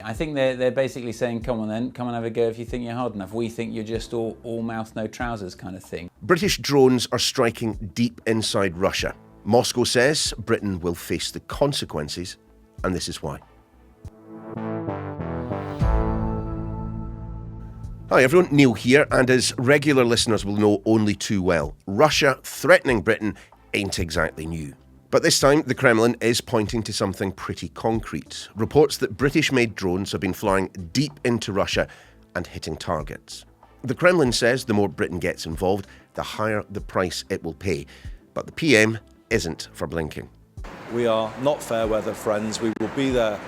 I think they're basically saying, come on then, come and have a go if you think you're hard enough. We think you're just all mouth, no trousers kind of thing. British drones are striking deep inside Russia. Moscow says Britain will face the consequences, and this is why. Hi everyone, Neil here, and as regular listeners will know only too well, Russia threatening Britain ain't exactly new. But this time, the Kremlin is pointing to something pretty concrete. Reports that British-made drones have been flying deep into Russia and hitting targets. The Kremlin says the more Britain gets involved, the higher the price it will pay. But the PM isn't for blinking. We are not fair weather friends. We will be there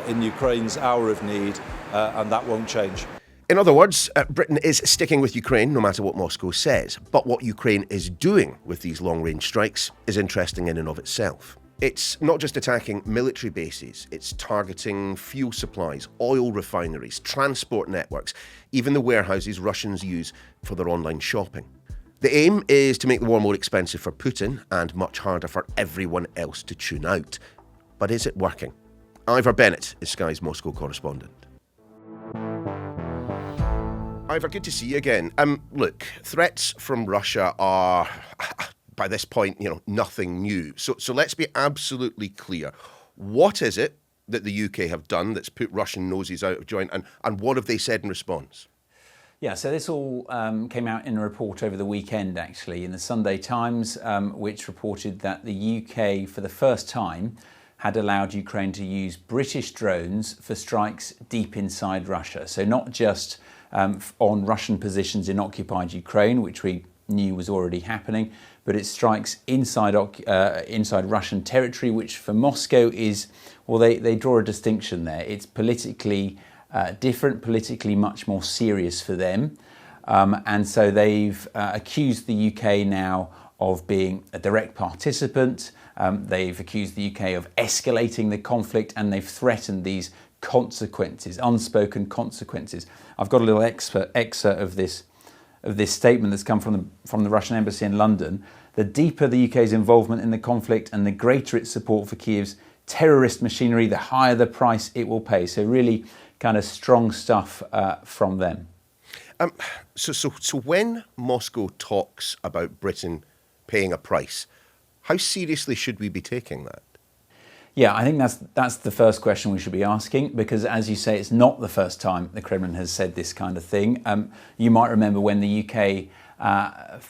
in Ukraine's hour of need, and that won't change. In other words, Britain is sticking with Ukraine no matter what Moscow says. But what Ukraine is doing with these long-range strikes is interesting in and of itself. It's not just attacking military bases, it's targeting fuel supplies, oil refineries, transport networks, even the warehouses Russians use for their online shopping. The aim is to make the war more expensive for Putin and much harder for everyone else to tune out. But is it working? Ivor Bennett is Sky's Moscow correspondent. Ivor, good to see you again. Look, threats from Russia are, by this point, nothing new. So let's be absolutely clear. What is it that the UK have done that's put Russian noses out of joint, and what have they said in response? Yeah, so this all came out in a report over the weekend, actually, in the Sunday Times, which reported that the UK, for the first time, had allowed Ukraine to use British drones for strikes deep inside Russia. So not just on Russian positions in occupied Ukraine, which we knew was already happening, but it strikes inside Russian territory, which for Moscow is, well, they draw a distinction there. It's politically different, politically much more serious for them. And so they've accused the UK now of being a direct participant. They've accused the UK of escalating the conflict, and they've threatened these consequences, unspoken consequences. I've got a little excerpt of this statement that's come from the Russian embassy in London. The deeper the UK's involvement in the conflict and the greater its support for Kiev's terrorist machinery, the higher the price it will pay. So really kind of strong stuff from them. So when Moscow talks about Britain paying a price, how seriously should we be taking that? Yeah, I think that's the first question we should be asking, because as you say, it's not the first time the Kremlin has said this kind of thing. You might remember when the UK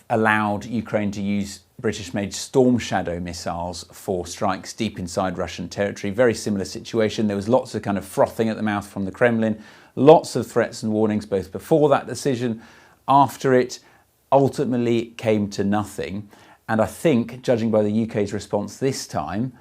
allowed Ukraine to use British-made Storm Shadow missiles for strikes deep inside Russian territory. Very similar situation. There was lots of kind of frothing at the mouth from the Kremlin, lots of threats and warnings both before that decision, after it. Ultimately, it came to nothing. And I think, judging by the UK's response this time,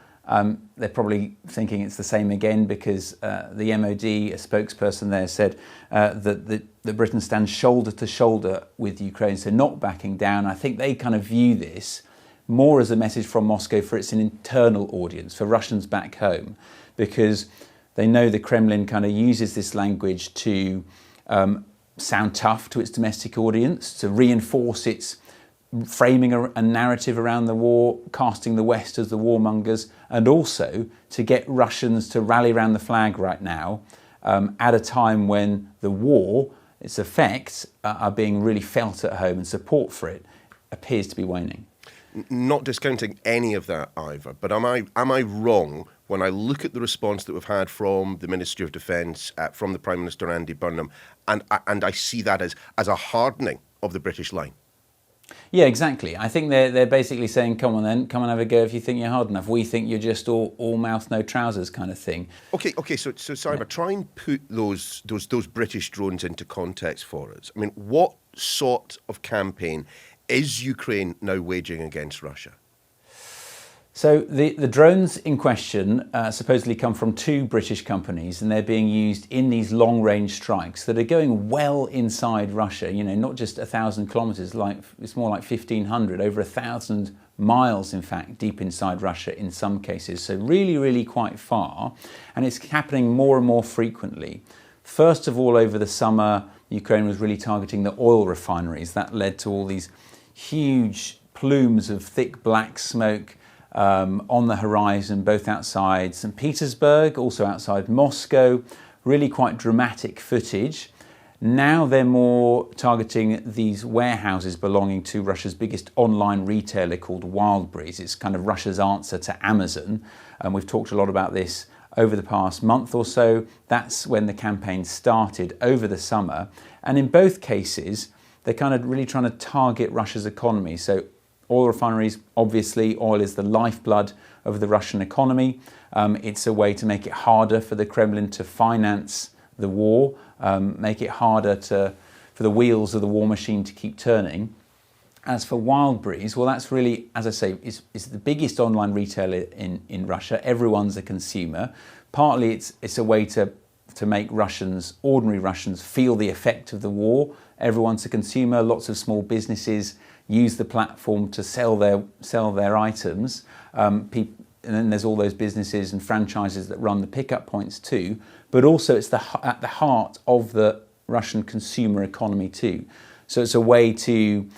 they're probably thinking it's the same again, because the MOD, a spokesperson there, said that Britain stands shoulder to shoulder with Ukraine, so not backing down. I think they kind of view this more as a message from Moscow for its internal audience, for Russians back home, because they know the Kremlin kind of uses this language to sound tough to its domestic audience, to reinforce its framing a narrative around the war, casting the West as the warmongers, and also to get Russians to rally around the flag right now at a time when the war, its effects are being really felt at home, and support for it appears to be waning. Not discounting any of that, Ivor, but am I wrong when I look at the response that we've had from the Ministry of Defence, from the Prime Minister Andy Burnham, and I see that as a hardening of the British line? Yeah, exactly. I think they're basically saying, come on then, come and have a go if you think you're hard enough. We think you're just all mouth, no trousers kind of thing. Okay. So Ivor, try and put those British drones into context for us. I mean, what sort of campaign is Ukraine now waging against Russia? So the drones in question supposedly come from two British companies, and they're being used in these long-range strikes that are going well inside Russia. Not just 1,000 kilometres, it's more like 1,500, over 1,000 miles, in fact, deep inside Russia in some cases. So really, really quite far, and it's happening more and more frequently. First of all, over the summer, Ukraine was really targeting the oil refineries. That led to all these huge plumes of thick black smoke on the horizon, both outside St. Petersburg, also outside Moscow, really quite dramatic footage. Now they're more targeting these warehouses belonging to Russia's biggest online retailer called Wildberries. It's kind of Russia's answer to Amazon. And we've talked a lot about this over the past month or so. That's when the campaign started over the summer. And in both cases, they're kind of really trying to target Russia's economy. So oil refineries, obviously, oil is the lifeblood of the Russian economy. It's a way to make it harder for the Kremlin to finance the war, make it harder for the wheels of the war machine to keep turning. As for Wildberries, well, that's really, as I say, is the biggest online retailer in Russia. Everyone's a consumer. Partly it's a way to make Russians, ordinary Russians, feel the effect of the war. Everyone's a consumer. Lots of small businesses use the platform to sell their items. And then there's all those businesses and franchises that run the pickup points too. But also it's at the heart of the Russian consumer economy too. So it's a way to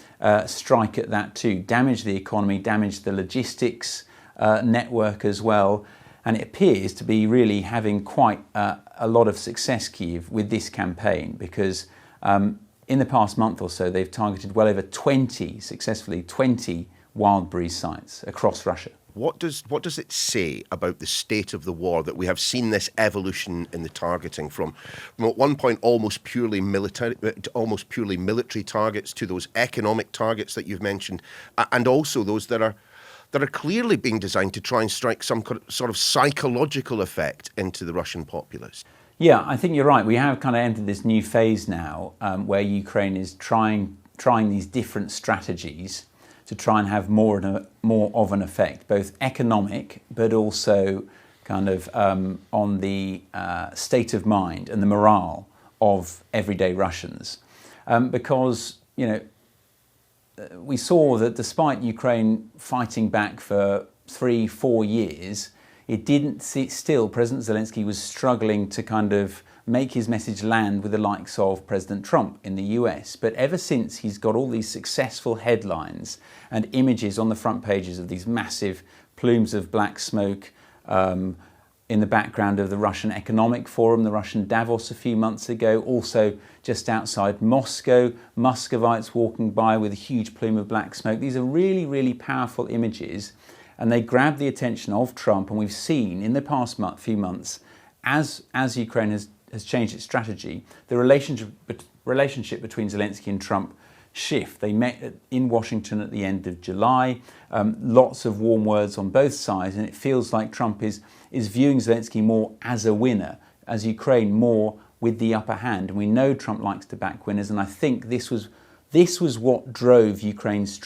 strike at that too, damage the economy, damage the logistics network as well. And it appears to be really having quite a lot of success, Kyiv, with this campaign, because in the past month or so, they've targeted well over 20 Wildberries sites across Russia. What does it say about the state of the war that we have seen this evolution in the targeting from at one point almost purely military targets to those economic targets that you've mentioned, and also those that are clearly being designed to try and strike some sort of psychological effect into the Russian populace? Yeah, I think you're right. We have kind of entered this new phase now where Ukraine is trying these different strategies to try and have more of an effect, both economic, but also kind of on the state of mind and the morale of everyday Russians. Because, we saw that despite Ukraine fighting back for 3-4 years, still President Zelensky was struggling to kind of make his message land with the likes of President Trump in the US. But ever since he's got all these successful headlines and images on the front pages of these massive plumes of black smoke in the background of the Russian Economic Forum, the Russian Davos a few months ago, also just outside Moscow, Muscovites walking by with a huge plume of black smoke. These are really, really powerful images, and they grab the attention of Trump. And we've seen in the past few months, as Ukraine has changed its strategy, the relationship between Zelensky and Trump shift. They met in Washington at the end of July, lots of warm words on both sides, and it feels like Trump is viewing Zelensky more as a winner, as Ukraine more with the upper hand. And we know Trump likes to back winners, and I think this was what drove Ukraine's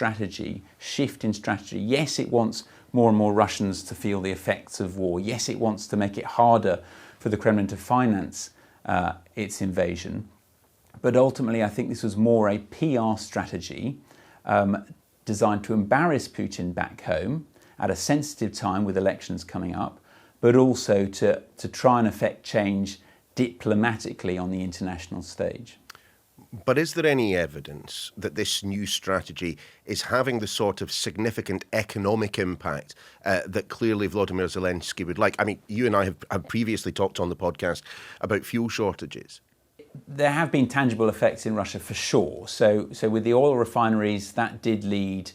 shift in strategy. Yes, it wants more and more Russians to feel the effects of war. Yes, it wants to make it harder for the Kremlin to finance its invasion. But ultimately, I think this was more a PR strategy designed to embarrass Putin back home at a sensitive time with elections coming up, but also to try and effect change diplomatically on the international stage. But is there any evidence that this new strategy is having the sort of significant economic impact that clearly Volodymyr Zelensky would like? I mean, you and I have previously talked on the podcast about fuel shortages. There have been tangible effects in Russia for sure. So with the oil refineries, that did lead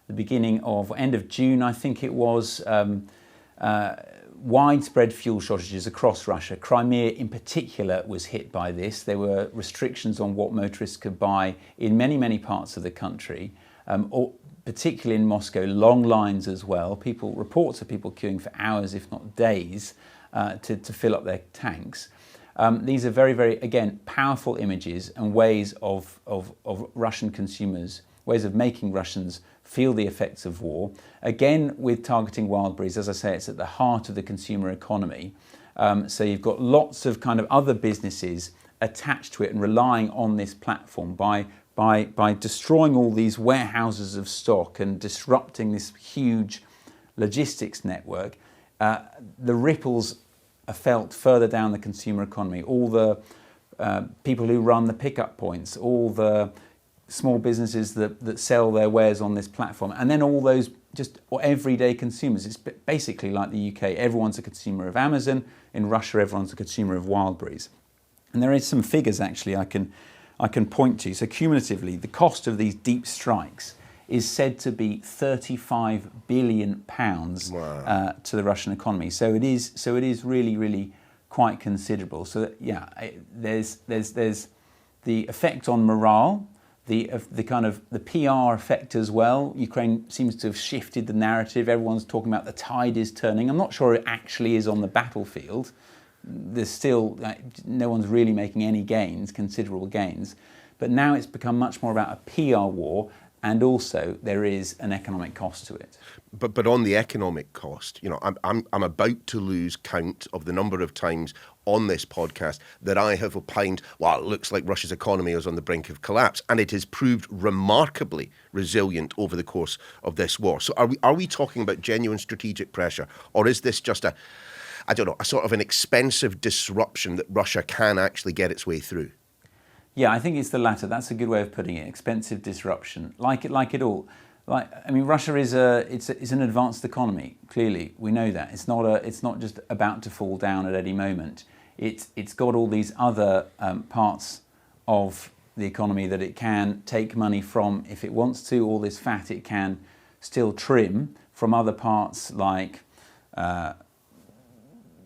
the beginning of end of June, I think it was, widespread fuel shortages across Russia. Crimea in particular was hit by this. There were restrictions on what motorists could buy in many, many parts of the country, particularly in Moscow, long lines as well. Reports of people queuing for hours, if not days, to fill up their tanks. These are very, very, again, powerful images and ways of Russian consumers, ways of making Russians feel the effects of war. Again, with targeting Wildberries, as I say, it's at the heart of the consumer economy. So you've got lots of kind of other businesses attached to it and relying on this platform by destroying all these warehouses of stock and disrupting this huge logistics network. The ripples are felt further down the consumer economy. All the people who run the pickup points, all the small businesses that sell their wares on this platform, and then all those just everyday consumers. It's basically like the UK. Everyone's a consumer of Amazon. In Russia, everyone's a consumer of Wildberries. And there is some figures actually I can point to. So cumulatively, the cost of these deep strikes is said to be £35 billion to the Russian economy. So it is really, really quite considerable. So yeah, there's the effect on morale, the kind of the PR effect as well. Ukraine seems to have shifted the narrative. Everyone's talking about the tide is turning. I'm not sure it actually is on the battlefield. There's still no one's really making any gains, considerable gains. But now it's become much more about a PR war, and also there is an economic cost to it. But on the economic cost, I'm about to lose count of the number of times on this podcast that I have opined, well, it looks like Russia's economy is on the brink of collapse, and it has proved remarkably resilient over the course of this war. So are we talking about genuine strategic pressure, or is this just a sort of an expensive disruption that Russia can actually get its way through? Yeah, I think it's the latter. That's a good way of putting it. Expensive disruption, like it all. Russia is an advanced economy. Clearly, we know that it's not just about to fall down at any moment. It's got all these other parts of the economy that it can take money from if it wants to. All this fat it can still trim from other parts like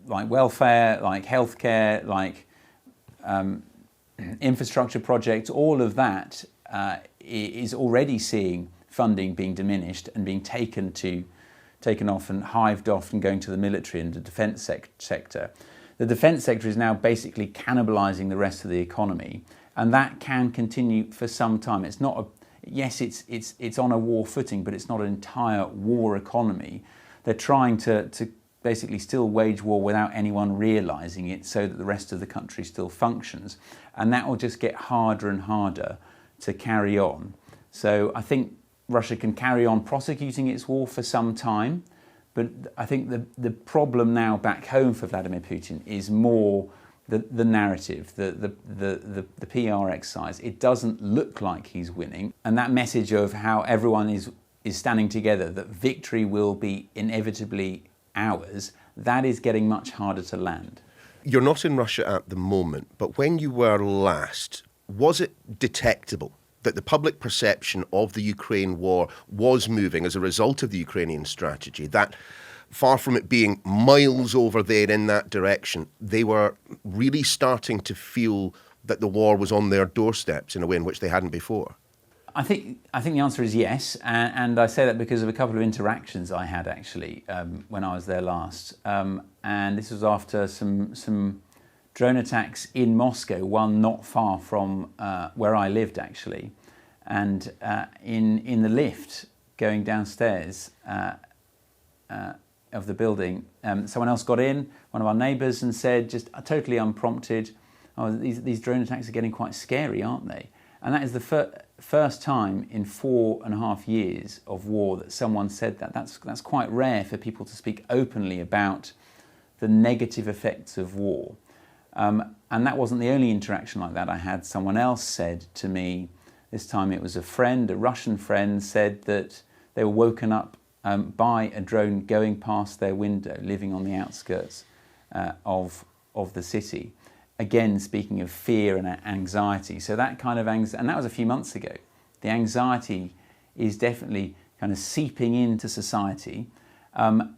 welfare, like healthcare, like infrastructure projects. All of that is already seeing funding being diminished and being taken off and hived off and going to the military and the defence sector. The defence sector is now basically cannibalising the rest of the economy, and that can continue for some time. It's not it's on a war footing, but it's not an entire war economy. They're trying to basically still wage war without anyone realising it, so that the rest of the country still functions, and that will just get harder and harder to carry on. So I think Russia can carry on prosecuting its war for some time, but I think the problem now back home for Vladimir Putin is more the narrative, the PR exercise. It doesn't look like he's winning, and that message of how everyone is standing together, that victory will be inevitably ours, that is getting much harder to land. You're not in Russia at the moment, but when you were last, was it detectable that the public perception of the Ukraine war was moving as a result of the Ukrainian strategy, that far from it being miles over there in that direction, they were really starting to feel that the war was on their doorsteps in a way in which they hadn't before? I think the answer is yes, and I say that because of a couple of interactions I had actually when I was there last, and this was after some drone attacks in Moscow, one not far from where I lived actually, and in the lift going downstairs of the building, someone else got in, one of our neighbours, and said, just totally unprompted, "Oh, these drone attacks are getting quite scary, aren't they?" And that is the first time in 4.5 years of war that someone said that. That's quite rare for people to speak openly about the negative effects of war. And that wasn't the only interaction like that I had. Someone else said to me, this time it was a friend, a Russian friend, said that they were woken up by a drone going past their window, living on the outskirts of the city. Again, speaking of fear and anxiety. So that kind of anxiety, and that was a few months ago. The anxiety is definitely kind of seeping into society. And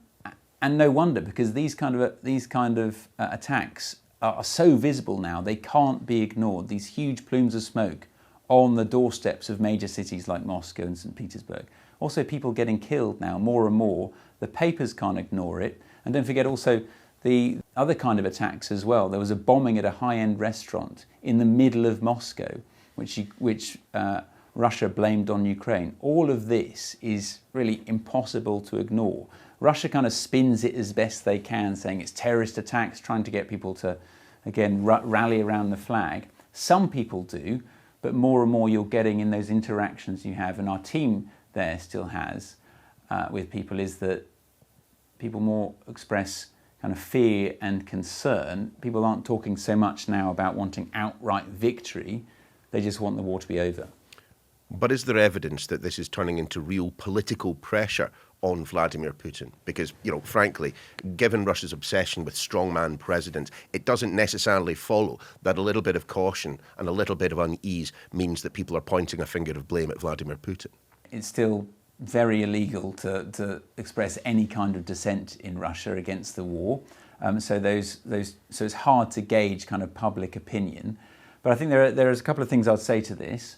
no wonder, because these kind of attacks are so visible now, they can't be ignored. These huge plumes of smoke on the doorsteps of major cities like Moscow and St. Petersburg. Also, people getting killed now, more and more. The papers can't ignore it. And don't forget also the other kind of attacks as well. There was a bombing at a high-end restaurant in the middle of Moscow, which Russia blamed on Ukraine. All of this is really impossible to ignore. Russia kind of spins it as best they can, saying it's terrorist attacks, trying to get people to, again, rally around the flag. Some people do, but more and more you're getting in those interactions you have, and our team there still has with people, is that people more express kind of fear and concern. People aren't talking so much now about wanting outright victory. They just want the war to be over. But is there evidence that this is turning into real political pressure on Vladimir Putin? Because, frankly, given Russia's obsession with strongman presidents, it doesn't necessarily follow that a little bit of caution and a little bit of unease means that people are pointing a finger of blame at Vladimir Putin. It's still very illegal to express any kind of dissent in Russia against the war. So it's hard to gauge kind of public opinion. But I think there is a couple of things I'd say to this.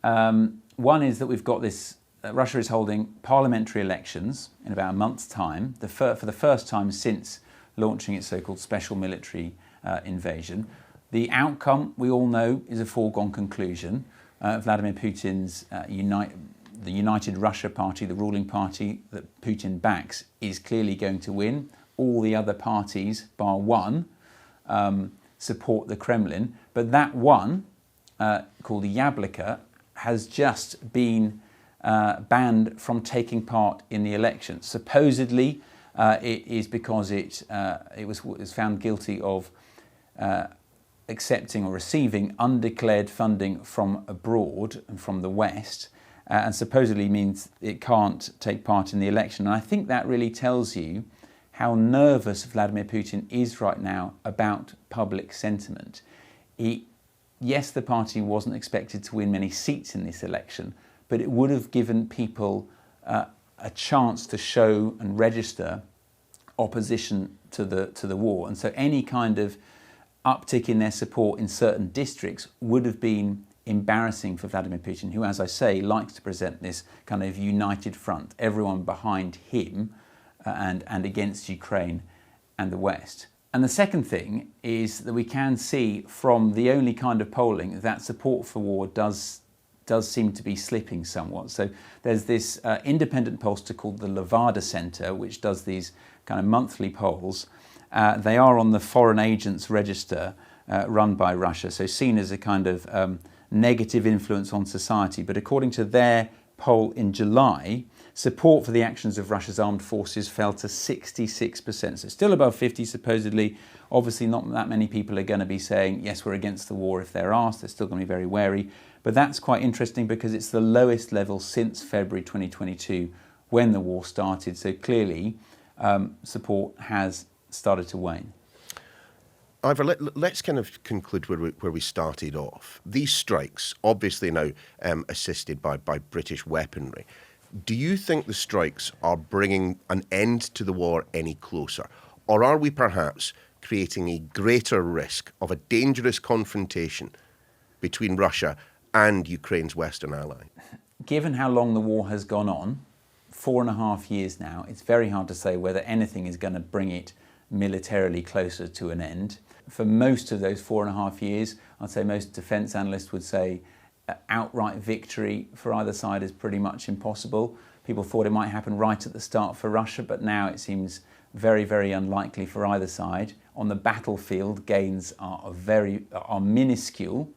One is that we've got this. Russia is holding parliamentary elections in about a month's time, for the first time since launching its so-called special military invasion. The outcome, we all know, is a foregone conclusion. Vladimir Putin's the United Russia Party, the ruling party that Putin backs, is clearly going to win. All the other parties, bar one, support the Kremlin. But that one, called the Yabloko, has just been banned from taking part in the election. Supposedly, it is because it was found guilty of accepting or receiving undeclared funding from abroad and from the West, and supposedly means it can't take part in the election. And I think that really tells you how nervous Vladimir Putin is right now about public sentiment. Yes, the party wasn't expected to win many seats in this election, but it would have given people a chance to show and register opposition to the war. And so any kind of uptick in their support in certain districts would have been embarrassing for Vladimir Putin, who, as I say, likes to present this kind of united front, everyone behind him and against Ukraine and the West. And the second thing is that we can see from the only kind of polling that support for war does seem to be slipping somewhat. So there's this independent pollster called the Levada Center, which does these kind of monthly polls. They are on the foreign agents register run by Russia, so seen as a kind of negative influence on society. But according to their poll in July, support for the actions of Russia's armed forces fell to 66%. So still above 50, supposedly. Obviously not that many people are going to be saying, yes, we're against the war if they're asked. They're still going to be very wary. But that's quite interesting because it's the lowest level since February 2022 when the war started. So clearly support has started to wane. Ivor, let's kind of conclude where we started off. These strikes, obviously now assisted by British weaponry, do you think the strikes are bringing an end to the war any closer? Or are we perhaps creating a greater risk of a dangerous confrontation between Russia and Ukraine's Western ally? Given how long the war has gone on, 4.5 years now, it's very hard to say whether anything is going to bring it militarily closer to an end. For most of those 4.5 years, I'd say most defence analysts would say outright victory for either side is pretty much impossible. People thought it might happen right at the start for Russia, but now it seems very, very unlikely for either side. On the battlefield, gains are minuscule.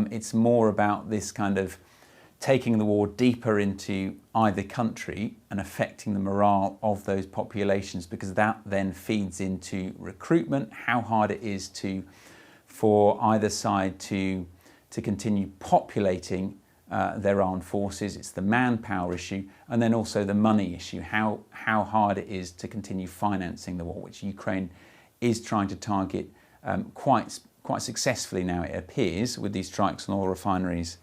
It's more about this kind of taking the war deeper into either country and affecting the morale of those populations, because that then feeds into recruitment, how hard it is for either side to continue populating their armed forces. It's the manpower issue, and then also the money issue, how hard it is to continue financing the war, which Ukraine is trying to target quite successfully now, it appears, with these strikes on oil refineries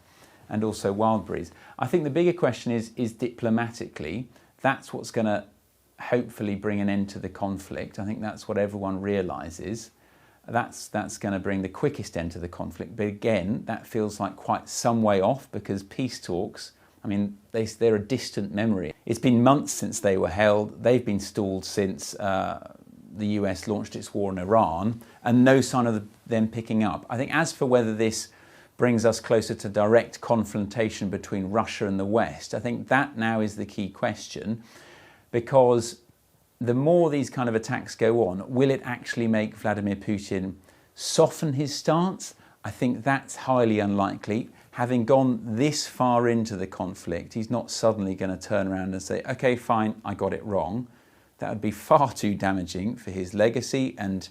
and also Wildberries. I think the bigger question is diplomatically. That's what's going to hopefully bring an end to the conflict. I think that's what everyone realises. That's going to bring the quickest end to the conflict. But again, that feels like quite some way off, because peace talks, I mean, they're a distant memory. It's been months since they were held. They've been stalled since the US launched its war in Iran, and no sign of them picking up. I think as for whether this brings us closer to direct confrontation between Russia and the West, I think that now is the key question, because the more these kind of attacks go on, will it actually make Vladimir Putin soften his stance? I think that's highly unlikely. Having gone this far into the conflict, he's not suddenly going to turn around and say, okay, fine, I got it wrong. That would be far too damaging for his legacy and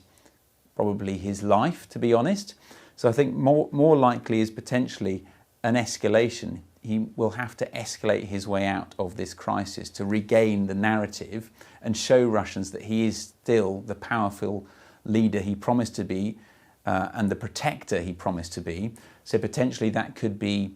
probably his life, to be honest. So I think more likely is potentially an escalation. he will have to escalate his way out of this crisis to regain the narrative and show Russians that he is still the powerful leader he promised to be and the protector he promised to be. So potentially that could be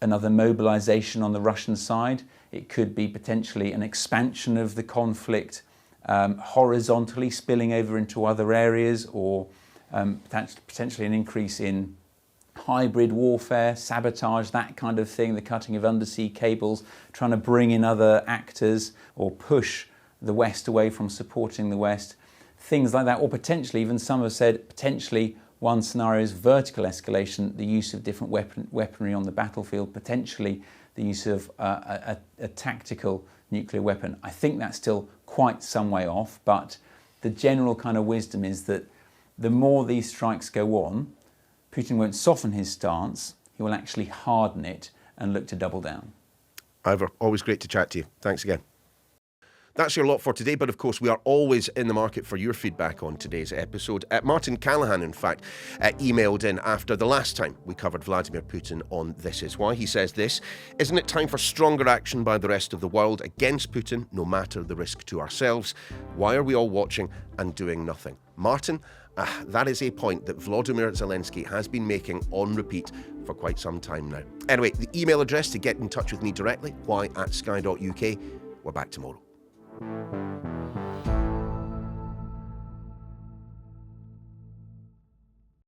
another mobilization on the Russian side. It could be potentially an expansion of the conflict horizontally spilling over into other areas, or potentially an increase in hybrid warfare, sabotage, that kind of thing, the cutting of undersea cables, trying to bring in other actors or push the West away from supporting the West, things like that. Or potentially, even some have said, potentially one scenario is vertical escalation, the use of different weaponry on the battlefield, potentially the use of a tactical nuclear weapon. I think that's still quite some way off, but the general kind of wisdom is that the more these strikes go on, Putin won't soften his stance, he will actually harden it and look to double down. Ivor, always great to chat to you. Thanks again. That's your lot for today, but of course we are always in the market for your feedback on today's episode. Martin Callahan, in fact, emailed in after the last time we covered Vladimir Putin on This Is Why. He says this: "Isn't it time for stronger action by the rest of the world against Putin, no matter the risk to ourselves? Why are we all watching and doing nothing?" Martin, that is a point that Volodymyr Zelensky has been making on repeat for quite some time now. Anyway, the email address to get in touch with me directly, why@sky.uk. We're back tomorrow.